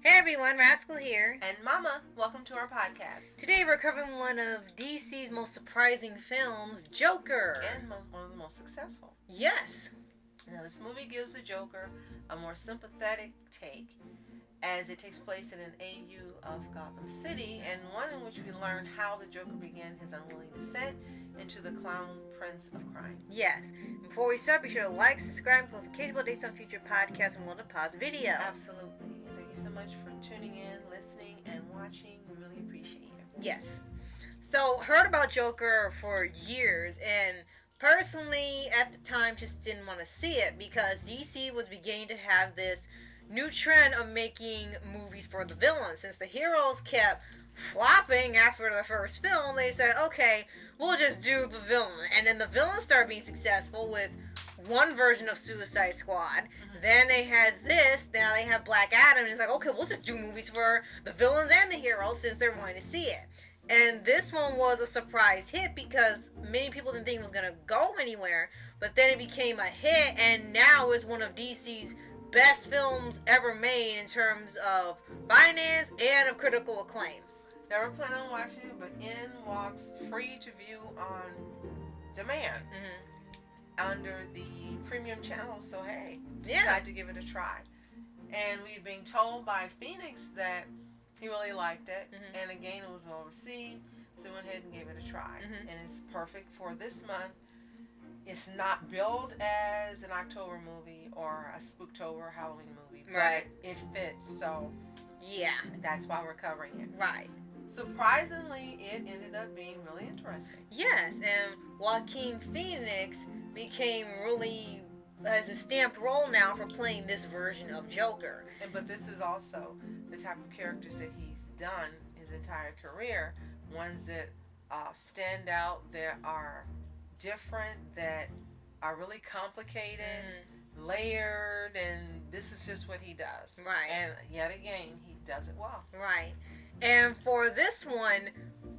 Hey everyone, Rascal here. And Mama, welcome to our podcast. Today we're covering one of DC's most surprising films, Joker. And one of the most successful. Yes. Now this movie gives the Joker a more sympathetic take as it takes place in an AU of Gotham City, and one in which we learn how the Joker began his unwilling descent into the clown prince of crime. Yes. Before we start, be sure to like, subscribe, notification updates on future podcasts, and we'll pause the video. Absolutely. And thank you so much for tuning in, listening, and watching. We really appreciate it. Yes. So, heard about Joker for years, and personally, at the time, just didn't want to see it because DC was beginning to have this new trend of making movies for the villains. Since the heroes kept flopping after the first film, they said, okay, we'll just do the villain. And then the villains started being successful with one version of Suicide Squad. Mm-hmm. Then they had this, now they have Black Adam, and it's like, okay, we'll just do movies for the villains and the heroes since they're wanting to see it. And this one was a surprise hit because many people didn't think it was going to go anywhere, but then it became a hit, and now it's one of DC's best films ever made in terms of finance and of critical acclaim. Never plan on watching it, but in walks free to view on demand under the premium channel. So hey, decided to give it a try. And we've been told by Phoenix that he really liked it, and again it was well received, so we went ahead and gave it a try. And it's perfect for this month. It's not billed as an October movie or a Spooktober Halloween movie, but it fits, so yeah, that's why we're covering it. Right. Surprisingly, it ended up being really interesting. Yes, and Joaquin Phoenix became really has a stamped role now for playing this version of Joker. But this is also the type of characters that he's done his entire career, ones that stand out, that are different, that are really complicated, layered, and this is just what he does. Right. And yet again, he does it well. Right. And for this one,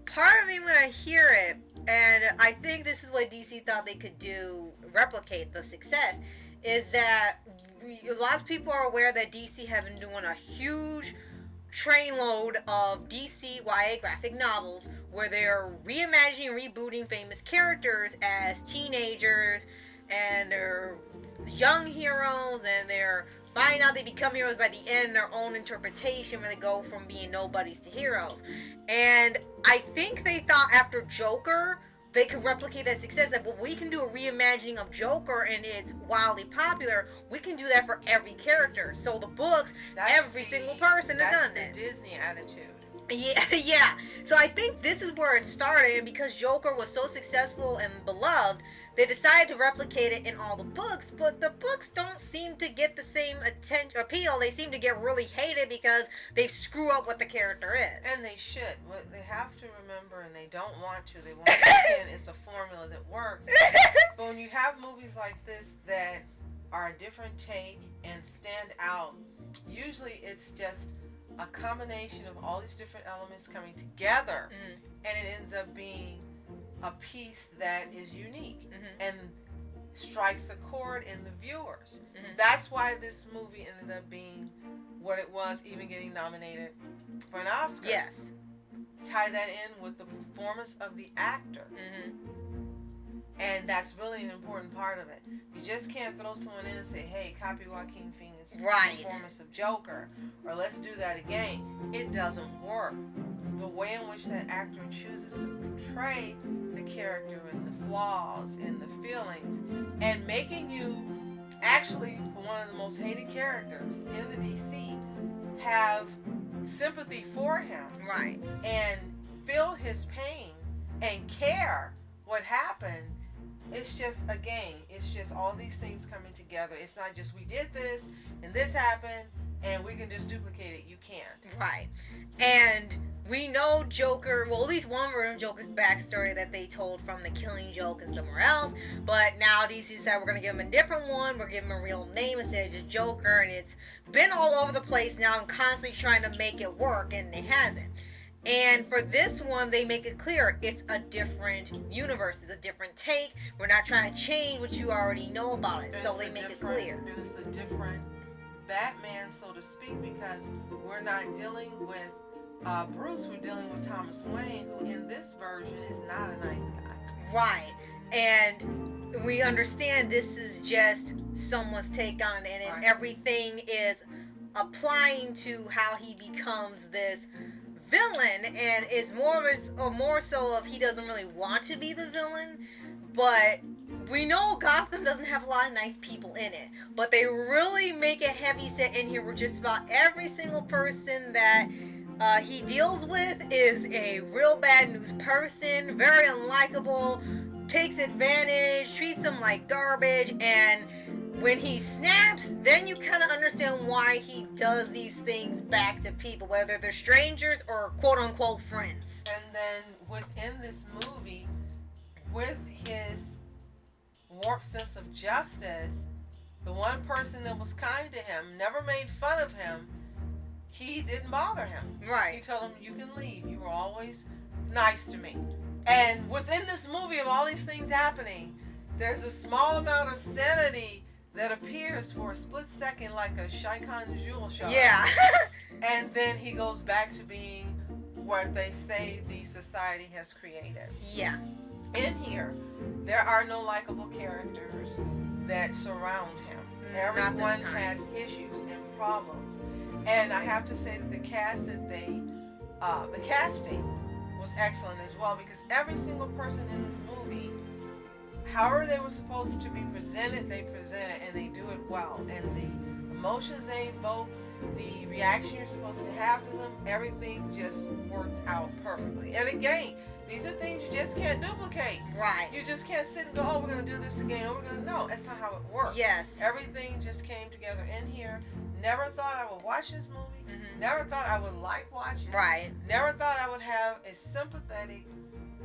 part of me when I hear it, and I think this is what DC thought they could do, replicate the success, is that lots of people are aware that DC have been doing a huge trainload of DC YA graphic novels where they're reimagining and rebooting famous characters as teenagers, and they're young heroes, and they're finding out they become heroes by the end, their own interpretation, where they go from being nobodies to heroes. And I think they thought after Joker they could replicate that success, that we can do a reimagining of Joker and it's wildly popular, we can do that for every character. So the books, every single person has done that. That's the Disney attitude. Yeah. So I think this is where it started, and because Joker was so successful and beloved, they decided to replicate it in all the books, but the books don't seem to get the same appeal. They seem to get really hated because they screw up what the character is. And they should. What they have to remember, and they don't want to, they want to pretend it's a formula that works. But when you have movies like this that are a different take and stand out, usually it's just a combination of all these different elements coming together, and it ends up being a piece that is unique and strikes a chord in the viewers. That's why this movie ended up being what it was, even getting nominated for an Oscar. Yes. Tie that in with the performance of the actor. And that's really an important part of it. You just can't throw someone in and say, hey, copy Joaquin Phoenix's performance of Joker, or let's do that again. It doesn't work. The way in which that actor chooses to portray the character and the flaws and the feelings, and making you actually, for one of the most hated characters in the DC, have sympathy for him. Right. And feel his pain and care what happened. It's just a game. It's just all these things coming together. It's not just we did this and this happened and we can just duplicate it. You can't. Right. And we know Joker, well, at least one version of Joker's backstory that they told from The Killing Joke and somewhere else, but now DC decided we're going to give him a different one. We're giving him a real name instead of just Joker, and it's been all over the place now. I'm constantly trying to make it work, and it hasn't. And for this one, they make it clear it's a different universe. It's a different take. We're not trying to change what you already know about it. So they make it clear. It's a different Batman, so to speak, because we're not dealing with Bruce, we're dealing with Thomas Wayne, who in this version is not a nice guy. Right. And we understand this is just someone's take on it, and everything is applying to how he becomes this villain, and it's more so of he doesn't really want to be the villain, but we know Gotham doesn't have a lot of nice people in it, but they really make a heavy set in here where just about every single person that he deals with is a real bad news person, very unlikable, takes advantage, treats them like garbage, and when he snaps, then you kind of understand why he does these things back to people, whether they're strangers or quote-unquote friends. And then within this movie, with his warped sense of justice, the one person that was kind to him, never made fun of him, he didn't bother him. Right. He told him, you can leave. You were always nice to me. And within this movie of all these things happening, there's a small amount of sanity that appears for a split second like a Shaikan jewel shot. Yeah. And then he goes back to being what they say the society has created. Yeah. In here, there are no likable characters that surround him. Everyone has issues and problems. And I have to say that the casting was excellent as well, because every single person in this movie, however they were supposed to be presented, they present it, and they do it well. And the emotions they evoke, the reaction you're supposed to have to them, everything just works out perfectly. And again, these are things you just can't duplicate. Right. You just can't sit and go, oh, we're going to do this again. No, that's not how it works. Yes. Everything just came together in here. Never thought I would watch this movie. Mm-hmm. Never thought I would like watching it. Right. Never thought I would have a sympathetic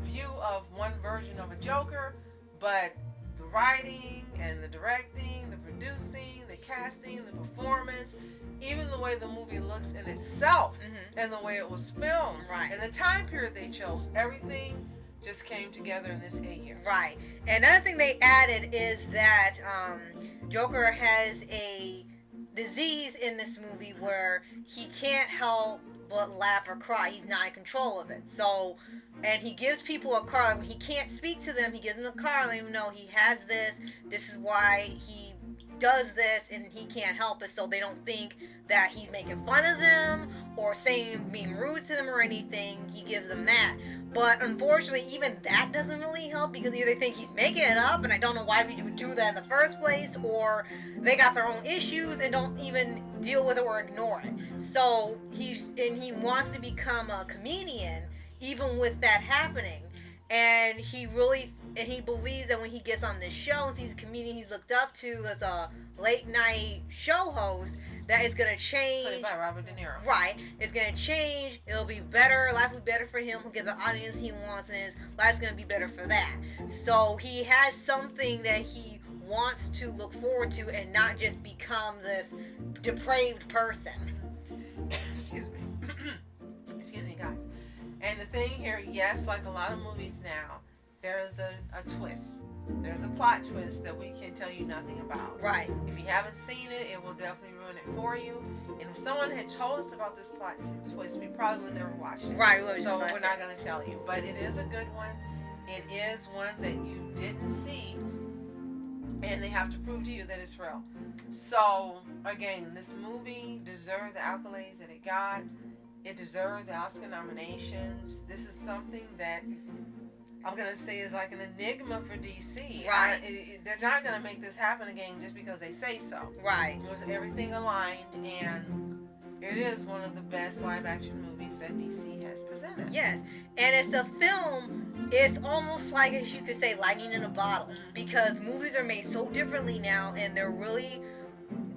view of one version of a Joker, but the writing and the directing, the producing, the casting, the performance, even the way the movie looks in itself, mm-hmm. and the way it was filmed, right. and the time period they chose, everything just came together in this 8 years. Right. And another thing they added is that Joker has a disease in this movie where he can't help but laugh or cry. He's not in control of it. So, and he gives people a card. Like when he can't speak to them, he gives them a card, letting them know he has this. This is why he does this, and he can't help it, so they don't think that he's making fun of them or being rude to them or anything. He gives them that. But unfortunately, even that doesn't really help, because either they think he's making it up, and I don't know why we would do that in the first place, or they got their own issues and don't even deal with it or ignore it. So he wants to become a comedian, even with that happening. And he believes that when he gets on this show and sees a comedian he's looked up to as a late night show host, that it's gonna change. Played by Robert De Niro. Right. It's gonna change. It'll be better. Life will be better for him. He'll get the audience he wants, and his life's gonna be better for that. So he has something that he wants to look forward to, and not just become this depraved person. Excuse me. Excuse me, guys. And the thing here, yes, like a lot of movies now, there is a twist. There's a plot twist that we can tell you nothing about. Right. If you haven't seen it, it will definitely ruin it for you. And if someone had told us about this plot twist, we probably would never watch it. Right. So we're not going to tell you. But it is a good one. It is one that you didn't see. And they have to prove to you that it's real. So, again, this movie deserved the accolades that it got. It deserved the Oscar nominations. This is something that I'm going to say is like an enigma for DC. Right. They're not going to make this happen again just because they say so. Right. With everything aligned, and it is one of the best live action movies that DC has presented. Yes. And it's a film, it's almost like, as you could say, lightning in a bottle. Because movies are made so differently now, and they're really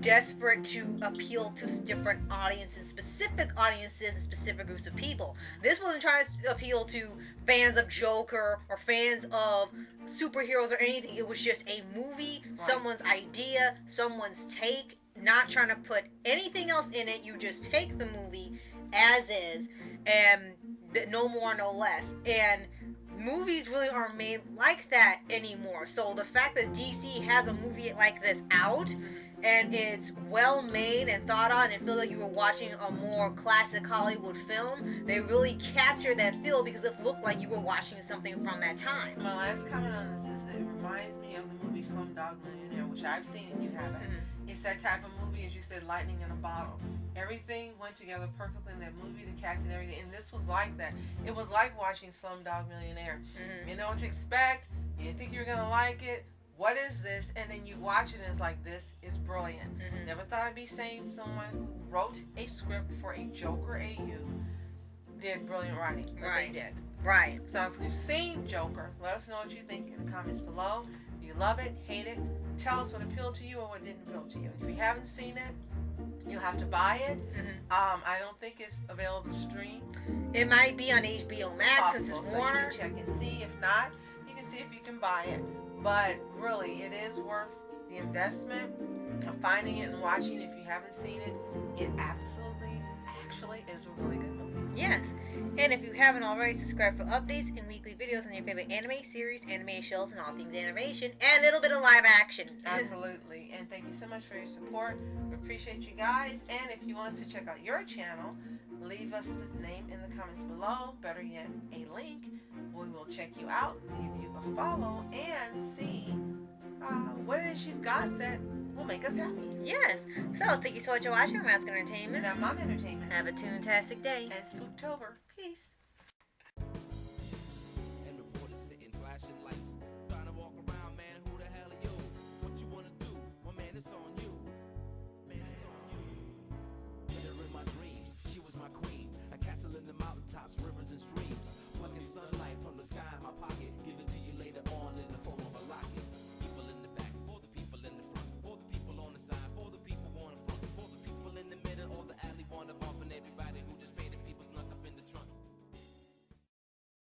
desperate to appeal to different audiences, specific audiences, and specific groups of people. This wasn't trying to appeal to fans of Joker or fans of superheroes or anything. It was just a movie, right. Someone's idea, someone's take, not trying to put anything else in it. You just take the movie as is, and no more, no less. And movies really aren't made like that anymore. So the fact that DC has a movie like this out and it's well made and thought out, and it feels like you were watching a more classic Hollywood film. They really capture that feel because it looked like you were watching something from that time. My last comment on this is that it reminds me of the movie Slumdog Millionaire, which I've seen and you haven't. It's that type of movie, as you said, lightning in a bottle. Everything went together perfectly in that movie, the cast and everything, and this was like that. It was like watching Slumdog Millionaire. You know what to expect. You didn't think you were going to like it. What is this? And then you watch it and it's like, this is brilliant. Never thought I'd be saying someone who wrote a script for a Joker AU did brilliant writing. Right. They did. Right. So if you've seen Joker, let us know what you think in the comments below. Do you love it? Hate it? Tell us what appealed to you or what didn't appeal to you. If you haven't seen it, you'll have to buy it. I don't think it's available to stream. It might be on HBO Max since it's so Warner. you can check and see. If not, you can see if you can buy it. But really, it is worth the investment of finding it and watching. If you haven't seen it, it absolutely, actually is a really good movie. Yes. And if you haven't already, subscribe for updates and weekly videos on your favorite anime series, anime shows, and all things animation, and a little bit of live action. Absolutely. And thank you so much for your support. We appreciate you guys. And if you want us to check out your channel, leave us the name in the comments below. Better yet, a link. We will check you out, give you a follow, and see what it is you've got that will make us happy. Yes. So, thank you so much for watching Mask Entertainment. And I'm Mom Entertainment. Have a toontastic day. And Spooktober. Peace.